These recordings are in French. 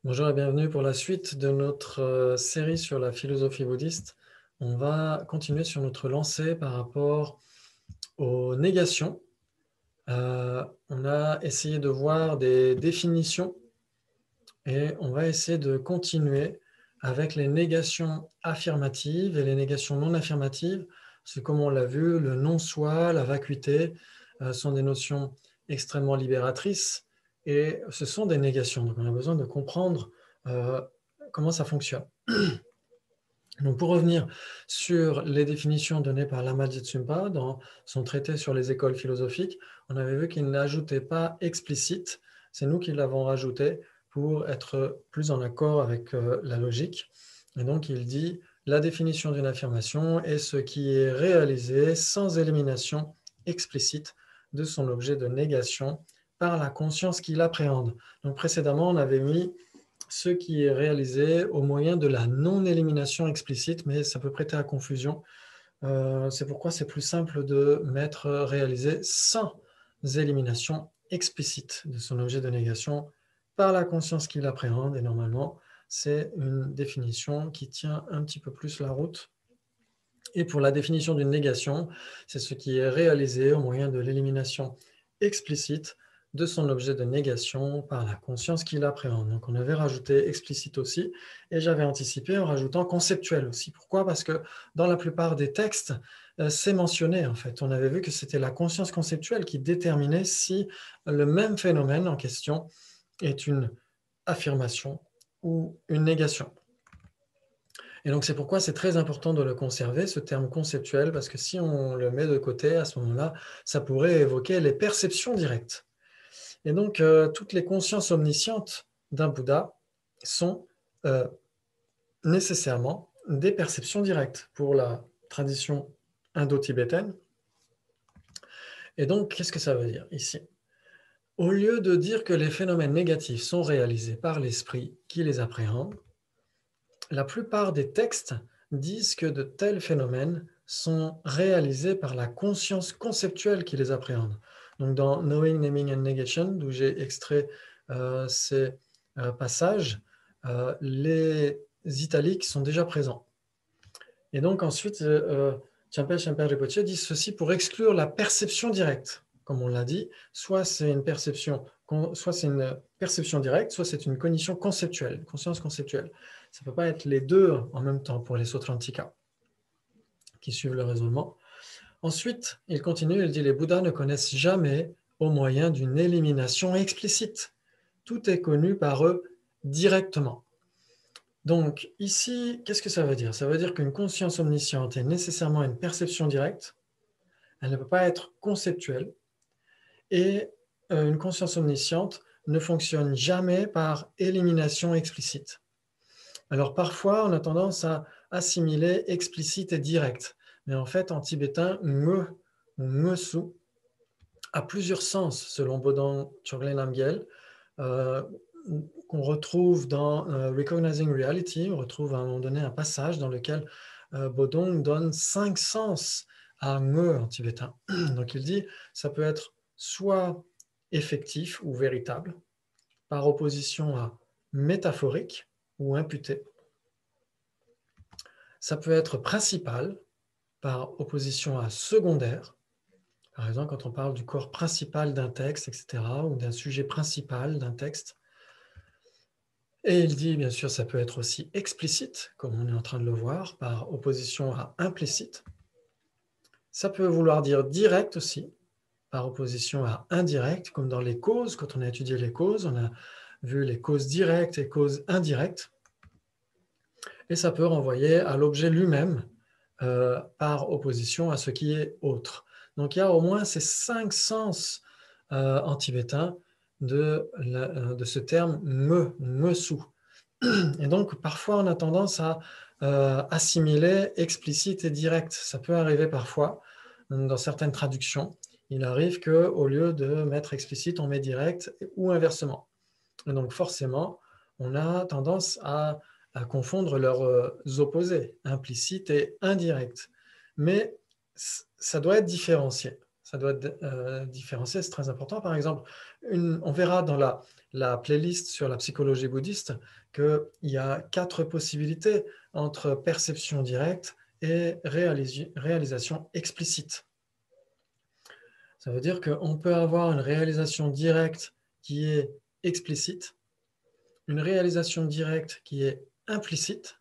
Bonjour et bienvenue pour la suite de notre série sur la philosophie bouddhiste. On va continuer sur notre lancée par rapport aux négations. On a essayé de voir des définitions et on va essayer de continuer avec les négations affirmatives et les négations non affirmatives. C'est comme on l'a vu, le non-soi, la vacuité sont des notions extrêmement libératrices et ce sont des négations. Donc on a besoin de comprendre euh, comment ça fonctionne. Donc pour revenir sur les définitions données par Lama Tsongpa dans son traité sur les écoles philosophiques, on avait vu qu'il n'ajoutait pas explicite, c'est nous qui l'avons rajouté pour être plus en accord avec la logique. Et donc il dit la définition d'une affirmation est ce qui est réalisé sans élimination explicite de son objet de négation par la conscience qui l'appréhende. Donc précédemment on avait mis ce qui est réalisé au moyen de la non-élimination explicite, mais ça peut prêter à confusion. C'est pourquoi c'est plus simple de mettre réalisé sans élimination explicite de son objet de négation par la conscience qui l'appréhende. Et normalement, c'est une définition qui tient un petit peu plus la route. Et pour la définition d'une négation, c'est ce qui est réalisé au moyen de l'élimination explicite de son objet de négation par la conscience qui l'appréhende. Donc on avait rajouté explicite aussi, et j'avais anticipé en rajoutant conceptuel aussi. Pourquoi? Parce que dans la plupart des textes, c'est mentionné en fait. On avait vu que c'était la conscience conceptuelle qui déterminait si le même phénomène en question est une affirmation ou une négation. Et donc c'est pourquoi c'est très important de le conserver, ce terme conceptuel, parce que si on le met de côté, à ce moment-là, ça pourrait évoquer les perceptions directes. Et donc toutes les consciences omniscientes d'un Bouddha sont euh, nécessairement des perceptions directes pour la tradition indo-tibétaine. Et donc, qu'est-ce que ça veut dire ici? Au lieu de dire que les phénomènes négatifs sont réalisés par l'esprit qui les appréhende, la plupart des textes disent que de tels phénomènes sont réalisés par la conscience conceptuelle qui les appréhende. Donc dans Knowing, Naming and Negation, d'où j'ai extrait ces passages, les italiques sont déjà présents. Et donc ensuite, Champa Champa Rinpoche dit ceci pour exclure la perception directe. Comme on l'a dit, soit c'est une perception directe, soit c'est une cognition conceptuelle, une conscience conceptuelle. Ça ne peut pas être les deux en même temps pour les Sautrantika qui suivent le raisonnement. Ensuite, il continue, il dit les Bouddhas ne connaissent jamais au moyen d'une élimination explicite. Tout est connu par eux directement. Donc ici, qu'est-ce que ça veut dire? Ça veut dire qu'une conscience omnisciente est nécessairement une perception directe, elle ne peut pas être conceptuelle, et une conscience omnisciente ne fonctionne jamais par élimination explicite. Alors parfois, on a tendance à assimiler explicite et direct, mais en fait, en tibétain, nge ou ngesu a plusieurs sens selon Bodong Chogyal Namgyel, qu'on retrouve dans Recognizing Reality. On retrouve à un moment donné un passage dans lequel Bodong donne 5 sens à nge en tibétain. Donc il dit, ça peut être soit effectif ou véritable, par opposition à métaphorique ou imputé. Ça peut être principal, par opposition à secondaire. Par exemple, quand on parle du corps principal d'un texte, etc., ou d'un sujet principal d'un texte. Et il dit, bien sûr, ça peut être aussi explicite, comme on est en train de le voir, par opposition à implicite. Ça peut vouloir dire direct aussi, par opposition à indirect, comme dans les causes. Quand on a étudié les causes, on a vu les causes directes et causes indirectes. Et ça peut renvoyer à l'objet lui-même, par opposition à ce qui est autre. Donc il y a au moins ces 5 sens en tibétain de ce terme mesu. Et donc parfois on a tendance à assimiler explicite et direct. Ça peut arriver parfois dans certaines traductions. Il arrive qu'au lieu de mettre explicite, on met direct ou inversement. Et donc forcément, on a tendance à confondre leurs opposés, implicite et indirect. Mais ça doit être différencié. Ça doit être différencié, c'est très important. Par exemple, on verra dans la la playlist sur la psychologie bouddhiste qu'il y a 4 possibilités entre perception directe et réalisation explicite. Ça veut dire qu'on peut avoir une réalisation directe qui est explicite, une réalisation directe qui est implicite,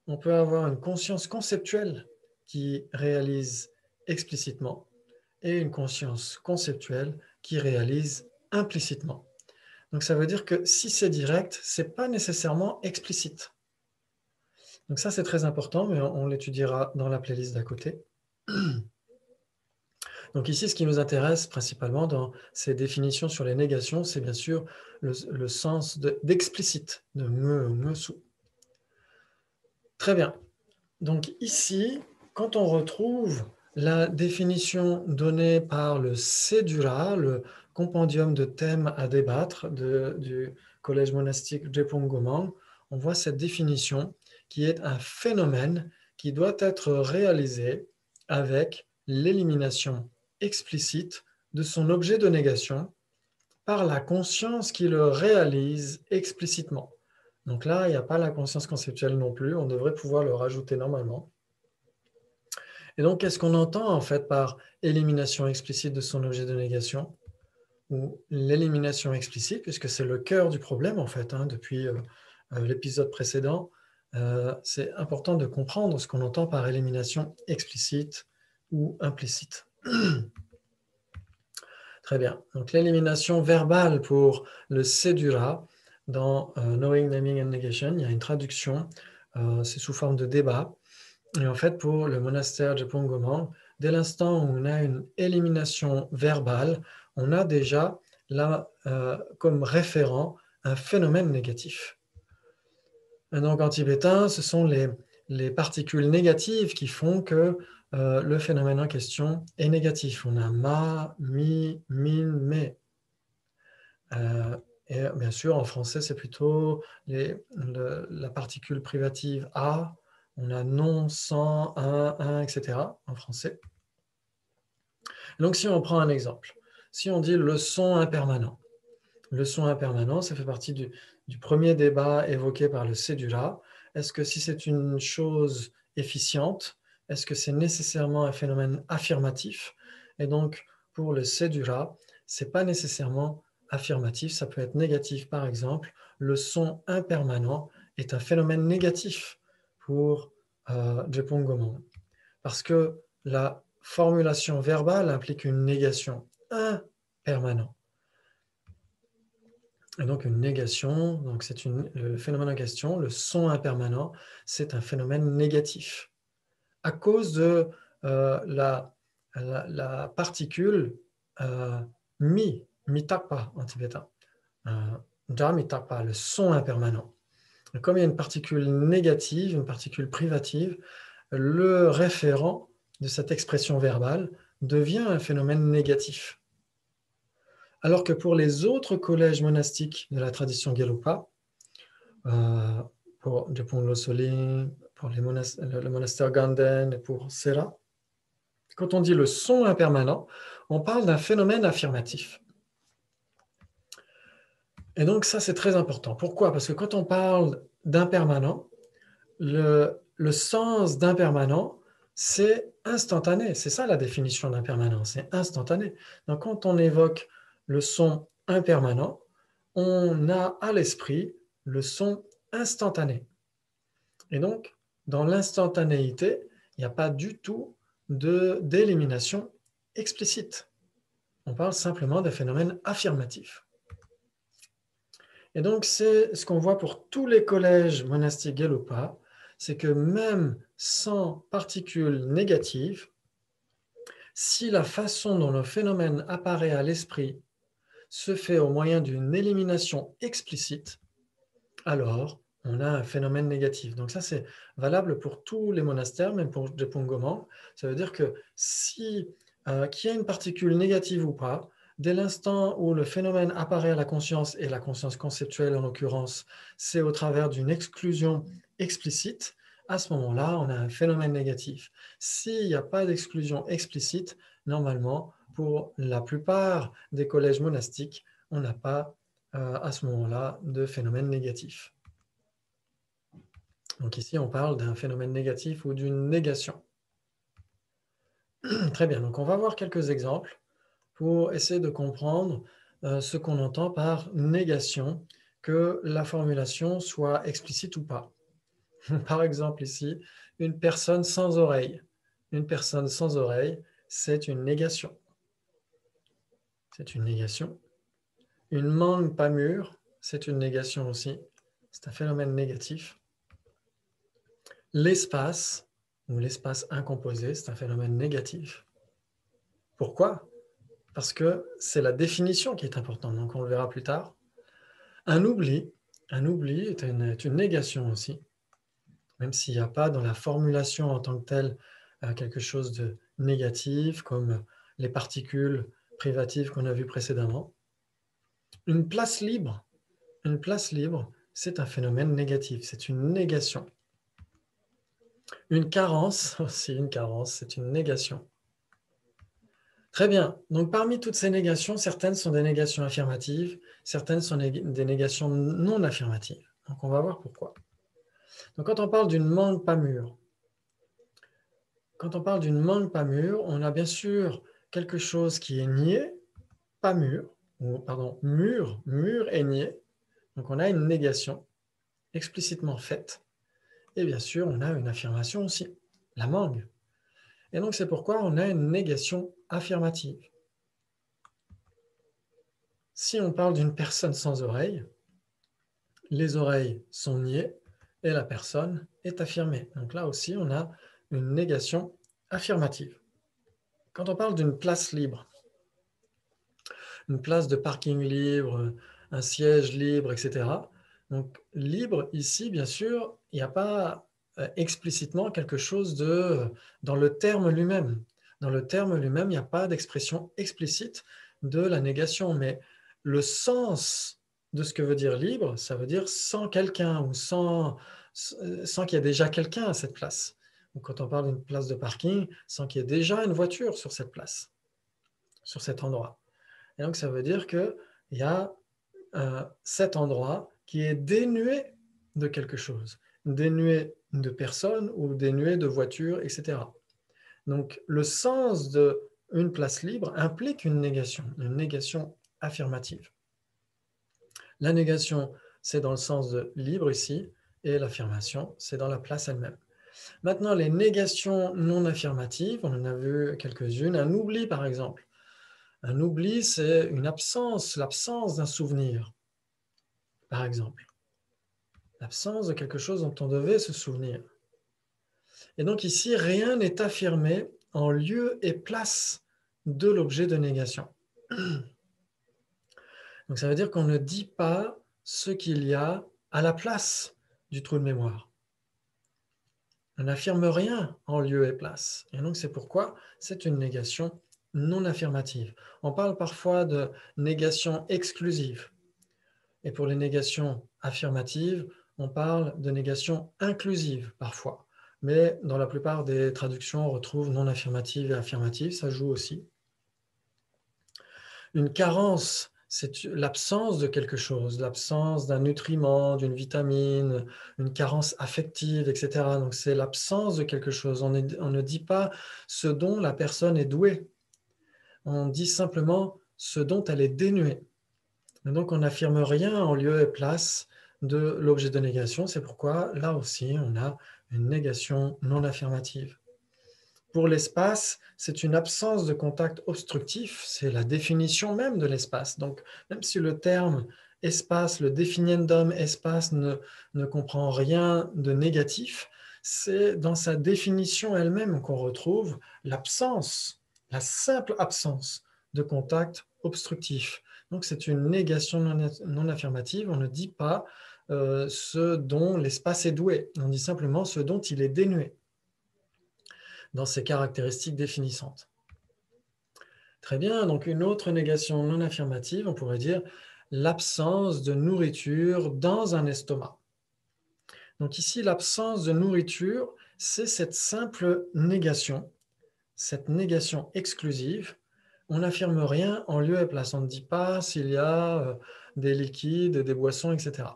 on peut avoir une conscience conceptuelle qui réalise explicitement et une conscience conceptuelle qui réalise implicitement. Donc ça veut dire que si c'est direct, ce n'est pas nécessairement explicite. Donc ça c'est très important, mais on l'étudiera dans la playlist d'à côté. Donc ici, ce qui nous intéresse principalement dans ces définitions sur les négations, c'est bien sûr le sens d'explicite, de me sou. Très bien. Donc ici, quand on retrouve la définition donnée par le Cédula, le compendium de thèmes à débattre du collège monastique Drepung Gomang, on voit cette définition qui est un phénomène qui doit être réalisé avec l'élimination explicite de son objet de négation par la conscience qui le réalise explicitement. Donc là, il n'y a pas la conscience conceptuelle non plus, on devrait pouvoir le rajouter normalement. Et donc, qu'est-ce qu'on entend en fait par élimination explicite de son objet de négation ou l'élimination explicite, puisque c'est le cœur du problème en fait, depuis l'épisode précédent. C'est important de comprendre ce qu'on entend par élimination explicite ou implicite. Très bien. Donc, l'élimination verbale pour le Cédula dans Knowing, Naming and Negation, il y a une traduction, c'est sous forme de débat. Et en fait, pour le monastère de Pongomang, dès l'instant où on a une élimination verbale, on a déjà là, comme référent un phénomène négatif. Et donc en tibétain, ce sont les particules négatives qui font que le phénomène en question est négatif. On a ma, mi, min, me. Et bien sûr, en français, c'est plutôt la particule privative a. On a non, sans, un, etc. en français. Donc, si on prend un exemple, si on dit le son impermanent, le son impermanent, ça fait partie du premier débat évoqué par le Cédula. Est-ce que si c'est une chose efficiente, est-ce que c'est nécessairement un phénomène affirmatif? Et donc, pour le Cédula, ce n'est pas nécessairement affirmatif, ça peut être négatif. Par exemple, le son impermanent est un phénomène négatif pour Drepung Gomang. Parce que la formulation verbale implique une négation impermanente. Et donc une négation, donc c'est le phénomène en question, le son impermanent, c'est un phénomène négatif. À cause de la particule mitapa en tibétain, mitapa, le son impermanent. Et comme il y a une particule négative, une particule privative, le référent de cette expression verbale devient un phénomène négatif. Alors que pour les autres collèges monastiques de la tradition Gelugpa, pour Drepung Losoli, pour le monastère Ganden et pour Sera, quand on dit le son impermanent, on parle d'un phénomène affirmatif. Et donc ça, c'est très important. Pourquoi? Parce que quand on parle d'impermanent, le sens d'impermanent, c'est instantané. C'est ça la définition d'impermanent, c'est instantané. Donc quand on évoque le son impermanent, on a à l'esprit le son instantané. Et donc, dans l'instantanéité, il n'y a pas du tout d'élimination explicite. On parle simplement d'un phénomène affirmatif. Et donc, c'est ce qu'on voit pour tous les collèges monastiques Gelugpa, c'est que même sans particules négatives, si la façon dont le phénomène apparaît à l'esprit se fait au moyen d'une élimination explicite, alors on a un phénomène négatif. Donc ça, c'est valable pour tous les monastères, même pour Drepung Gomang. Ça veut dire que qu'il y ait une particule négative ou pas, dès l'instant où le phénomène apparaît à la conscience, et la conscience conceptuelle en l'occurrence, c'est au travers d'une exclusion explicite, à ce moment-là, on a un phénomène négatif. S'il n'y a pas d'exclusion explicite, normalement, pour la plupart des collèges monastiques, on n'a pas à ce moment-là de phénomène négatif. Donc ici, on parle d'un phénomène négatif ou d'une négation. Très bien, donc on va voir quelques exemples pour essayer de comprendre ce qu'on entend par négation, que la formulation soit explicite ou pas. Par exemple ici, une personne sans oreille. Une personne sans oreille, c'est une négation. C'est une négation. Une mangue pas mûre, c'est une négation aussi. C'est un phénomène négatif. L'espace, ou l'espace incomposé, c'est un phénomène négatif. Pourquoi? Parce que c'est la définition qui est importante, donc on le verra plus tard. Un oubli est une négation aussi, même s'il n'y a pas dans la formulation en tant que telle quelque chose de négatif, comme les particules privatives qu'on a vues précédemment. Une place libre, c'est un phénomène négatif, c'est une négation. Une carence, aussi une carence, c'est une négation. Très bien. Donc, parmi toutes ces négations, certaines sont des négations affirmatives, certaines sont des négations non affirmatives. Donc, on va voir pourquoi. Donc, quand on parle d'une mangue pas mûre, on a bien sûr quelque chose qui est nié, pas mûr, ou pardon, mûr et nié. Donc, on a une négation explicitement faite. Et bien sûr, on a une affirmation aussi, la mangue. Et donc, c'est pourquoi on a une négation affirmative. Si on parle d'une personne sans oreille, les oreilles sont niées et la personne est affirmée. Donc là aussi, on a une négation affirmative. Quand on parle d'une place libre, une place de parking libre, un siège libre, etc. Donc libre, ici, bien sûr, il n'y a pas explicitement quelque chose dans le terme lui-même. Dans le terme lui-même, il n'y a pas d'expression explicite de la négation, mais le sens de ce que veut dire libre, ça veut dire sans quelqu'un ou sans qu'il y ait déjà quelqu'un à cette place. Donc, quand on parle d'une place de parking, sans qu'il y ait déjà une voiture sur cette place, sur cet endroit. Et donc, ça veut dire qu'il y a cet endroit qui est dénué de quelque chose, dénué de personnes ou dénué de voitures, etc. Donc, le sens d'une place libre implique une négation affirmative. La négation, c'est dans le sens de libre ici, et l'affirmation, c'est dans la place elle-même. Maintenant, les négations non affirmatives, on en a vu quelques-unes. Un oubli, par exemple. Un oubli, c'est une absence, l'absence d'un souvenir, par exemple. L'absence de quelque chose dont on devait se souvenir. Et donc ici, rien n'est affirmé en lieu et place de l'objet de négation. Donc ça veut dire qu'on ne dit pas ce qu'il y a à la place du trou de mémoire. On n'affirme rien en lieu et place. Et donc c'est pourquoi c'est une négation non affirmative. On parle parfois de négation exclusive. Et pour les négations affirmatives, on parle de négation inclusive parfois. Mais dans la plupart des traductions, on retrouve non affirmative et affirmative, ça joue aussi. Une carence, c'est l'absence de quelque chose, l'absence d'un nutriment, d'une vitamine, une carence affective, etc. Donc c'est l'absence de quelque chose. On ne dit pas ce dont la personne est douée. On dit simplement ce dont elle est dénuée. Et donc on n'affirme rien en lieu et place de l'objet de négation. C'est pourquoi là aussi on a une négation non affirmative. Pour l'espace, c'est une absence de contact obstructif, c'est la définition même de l'espace. Donc, même si le terme espace, le définiendum espace ne comprend rien de négatif, c'est dans sa définition elle-même qu'on retrouve l'absence, la simple absence de contact obstructif. Donc, c'est une négation non affirmative. On ne dit pas ce dont l'espace est doué, on dit simplement ce dont il est dénué dans ses caractéristiques définissantes. Très bien, donc une autre négation non affirmative, on pourrait dire l'absence de nourriture dans un estomac. Donc ici, l'absence de nourriture, c'est cette simple négation, cette négation exclusive. On n'affirme rien en lieu et place. On ne dit pas s'il y a des liquides, des boissons, etc.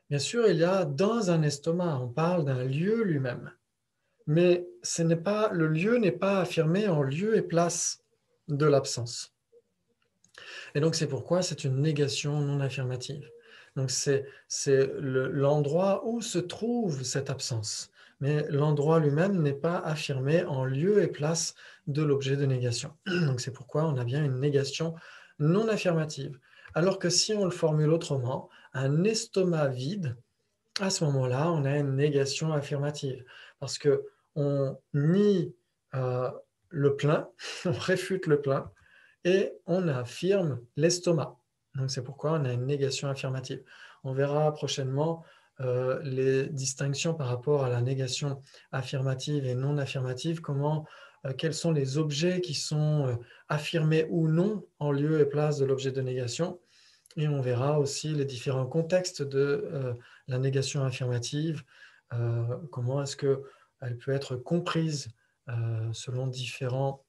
Bien sûr, il y a dans un estomac, on parle d'un lieu lui-même, mais le lieu n'est pas affirmé en lieu et place de l'absence. Et donc, c'est pourquoi c'est une négation non affirmative. Donc, c'est l'endroit où se trouve cette absence. Mais l'endroit lui-même n'est pas affirmé en lieu et place de l'objet de négation. Donc, c'est pourquoi on a bien une négation non affirmative. Alors que si on le formule autrement, un estomac vide, à ce moment-là, on a une négation affirmative. Parce qu'on nie le plein, on réfute le plein, et on affirme l'estomac. Donc c'est pourquoi on a une négation affirmative. On verra prochainement les distinctions par rapport à la négation affirmative et non affirmative, quels sont les objets qui sont affirmés ou non en lieu et place de l'objet de négation. Et on verra aussi les différents contextes de la négation affirmative, comment est-ce qu'elle peut être comprise selon différents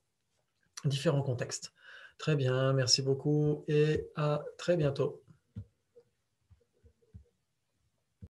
contextes. Très bien, merci beaucoup et à très bientôt.